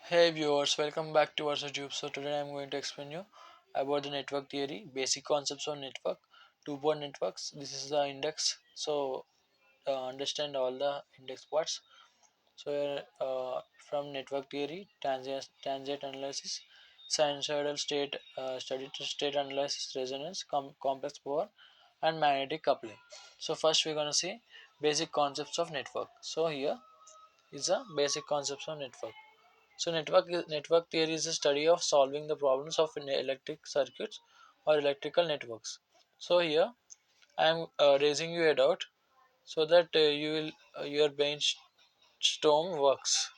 Hey viewers, welcome back to our YouTube. So today I'm going to explain you about the network theory, basic concepts of network, two-port networks. This is the index. So understand all the index parts. So from network theory, tangent analysis, sinusoidal state, study to state analysis, resonance, complex power, and magnetic coupling. So first we're gonna see basic concepts of network. So here is the basic concepts of network. So network theory is a study of solving the problems of electric circuits or electrical networks. So here I am raising you a doubt so that you will your brainstorm works.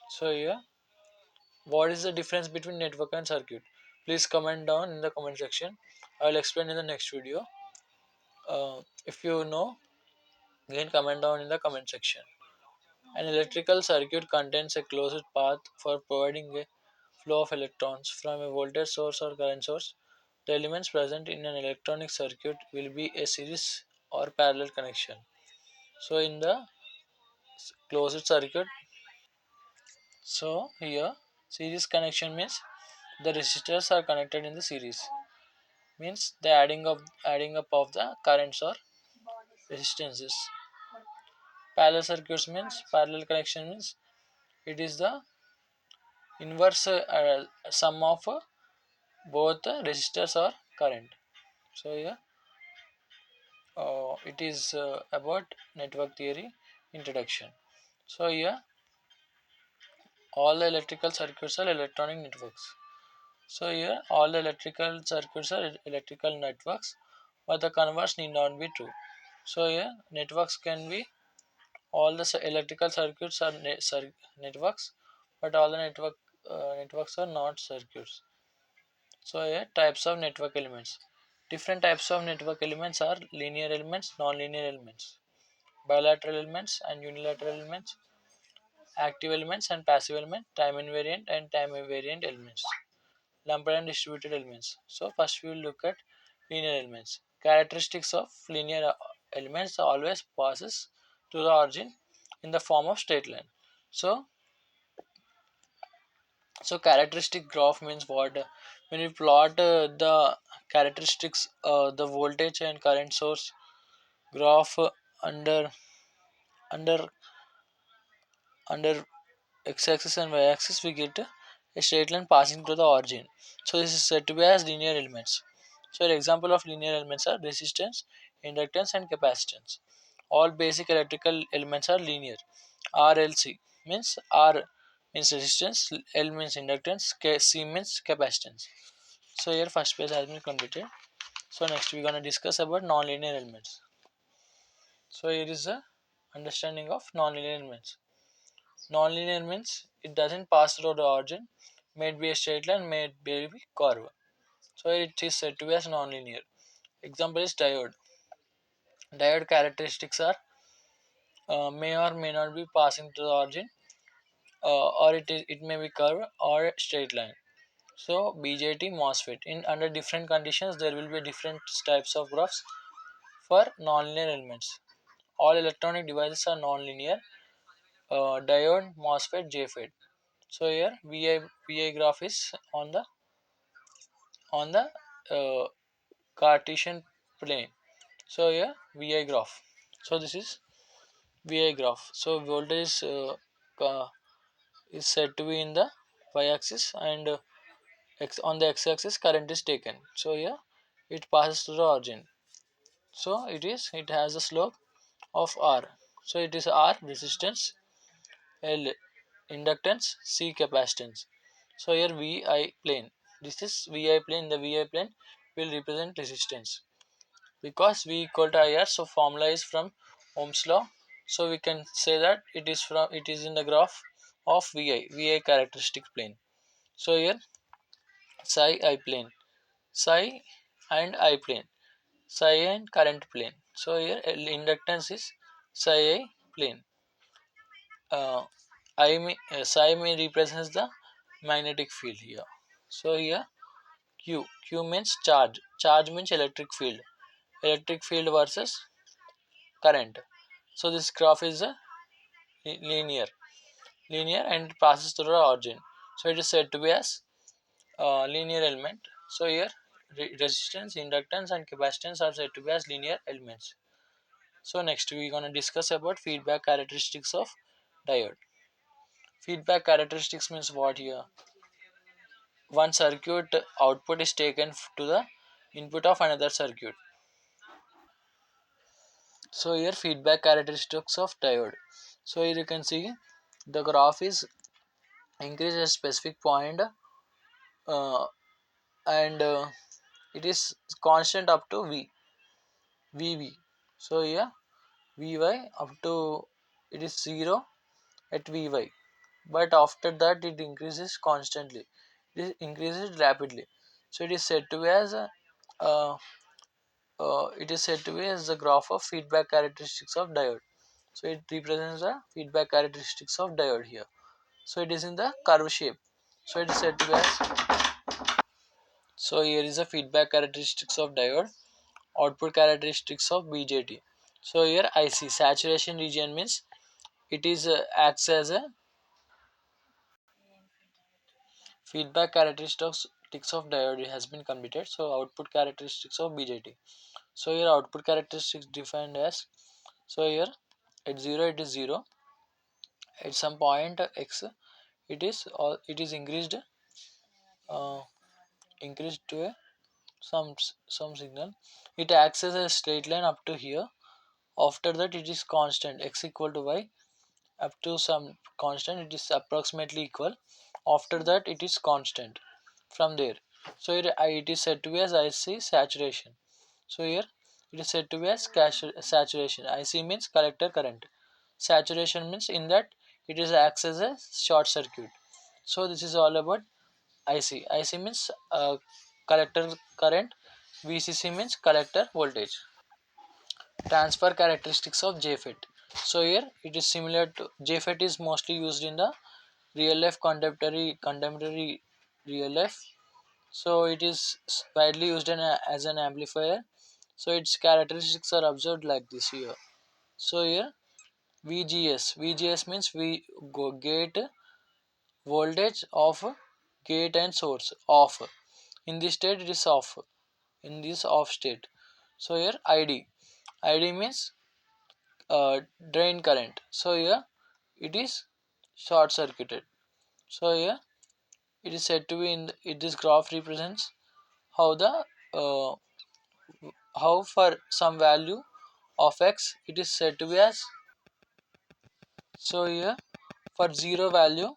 So here, what is the difference between network and circuit? Please comment down in the comment section. I will explain in the next video. If you know, again comment down in the comment section. An electrical circuit contains a closed path for providing a flow of electrons from a voltage source or current source. The elements present in an electronic circuit will be a series or parallel connection. So in the closed circuit, so here series connection means the resistors are connected in the series. Means the adding up of the currents or resistances. Parallel circuits means parallel connection means it is the inverse sum of both resistors or current. So here it is about network theory introduction. So here all the electrical circuits are electronic networks. So here all the electrical circuits are electrical networks, but the converse need not be true. So here networks can be all the electrical circuits are networks, but all the networks are not circuits. So here types of network elements. Different types of network elements are linear elements, non-linear elements, bilateral elements and unilateral elements, active elements and passive elements, time invariant and time invariant elements, lumped and distributed elements. So first we will look at linear elements. Characteristics of linear elements always passes to the origin in the form of straight line. So characteristic graph means what? When we plot the characteristics, the voltage and current source graph under under under x-axis and y-axis, we get a straight line passing through the origin. So this is said to be as linear elements. So an example of linear elements are resistance, inductance, and capacitance. All basic electrical elements are linear. RLC means R means resistance, L means inductance, C means capacitance. So here first page has been completed. So next we're gonna discuss about nonlinear elements. So here is a understanding of nonlinear elements. Nonlinear means it doesn't pass through the origin, may be a straight line, may be curve. So it is said to be as nonlinear. Example is diode. Diode characteristics are may or may not be passing to the origin, or it may be curve or straight line. So BJT MOSFET in under different conditions there will be different types of graphs for nonlinear elements. All electronic devices are nonlinear. Diode, MOSFET, JFET. So here VI graph is on the Cartesian plane. So here VI graph. So this is VI graph. So voltage is said to be in the y-axis and on the x-axis current is taken. So here it passes to the origin. So it has a slope of R. So it is R resistance, L inductance, C capacitance. So here VI plane. This is VI plane. The VI plane will represent resistance. Because V equal to IR, so formula is from Ohm's law. So we can say that it is in the graph of VI characteristic plane. So here psi I plane, psi and I plane, psi and current plane. So here inductance is psi I plane. Psi may represents the magnetic field here. So here Q means charge. Charge means electric field. Electric field versus current. So this graph is a linear. linear and it passes through the origin. So it is said to be as linear element. So here resistance, inductance and capacitance are said to be as linear elements. So next we're gonna discuss about feedback characteristics of diode. Feedback characteristics means what here? One circuit output is taken to the input of another circuit. So here feedback characteristics of diode. So here you can see the graph is increase at specific point, and it is constant up to VV. So here Vy up to it is 0 at Vy, but after that it increases constantly. It increases rapidly. So uh, it is said to be as the graph of feedback characteristics of diode. So it represents the feedback characteristics of diode here. So it is in the curve shape. So it is said to be as, so here is the feedback characteristics of diode, output characteristics of BJT. So here I see saturation region means it is acts as a feedback characteristics of diode has been completed. So output characteristics of BJT. So here output characteristics defined as, so here at 0 it is 0, at some point x it is uh, increased to a some signal. It acts as a straight line up to here. After that it is constant x equal to y up to some constant, it is approximately equal. After that it is constant from there. So it is said to be as IC saturation. So here it is said to be as saturation. IC means collector current. Saturation means in that it is acts as a short circuit. So this is all about IC. IC means collector current. VCC means collector voltage. Transfer characteristics of JFET. So here it is similar to JFET is mostly used in the real life contemporary real life. So it is widely used as an amplifier. So its characteristics are observed like this here. So here VGS means we go gate voltage of gate and source off. In this state it is off. In this off state. So here ID means drain current. So here it is short circuited. So here it is said to be in this graph represents how the uh, how for some value of x it is said to be as, so here for zero value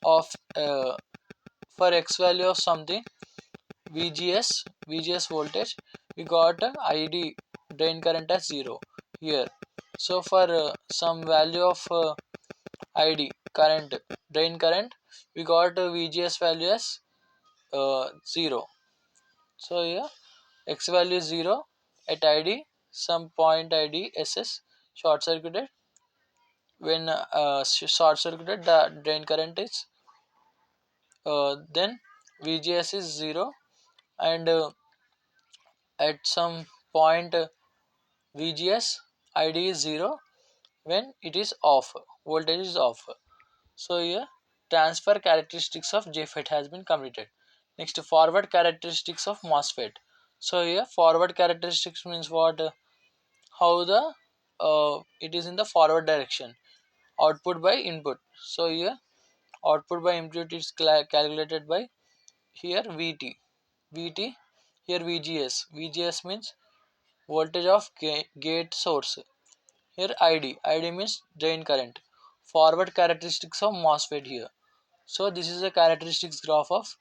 of for x value of something VGS voltage, we got ID drain current as 0 here. So for some value of ID current drain current, we got VGS value as 0. So here x value is 0 at ID, some point ID SS short circuited. When short circuited the drain current is then VGS is 0, and at some point VGS ID is 0 when it is off, voltage is off. So here transfer characteristics of JFET has been completed. Next, forward characteristics of MOSFET. So here forward characteristics means what? How the it is in the forward direction. Output by input. So here output by input is calculated by here VT here VGS means voltage of gate source. Here ID means drain current. Forward characteristics of MOSFET here. So this is a characteristics graph of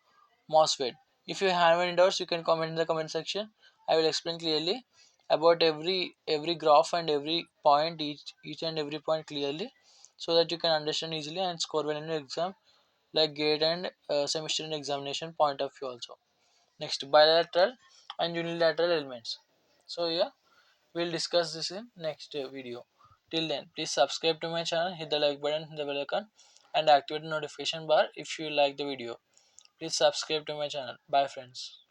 MOSFET. If you have any doubts, you can comment in the comment section. I will explain clearly about every graph and every point, each and every point clearly, so that you can understand easily and score well in your exam, like gate and semester and examination point of view also. Next, bilateral and unilateral elements. So yeah, we'll discuss this in next video. Till then, please subscribe to my channel, hit the like button, hit the bell icon, and activate the notification bar if you like the video. Please subscribe to my channel. Bye friends.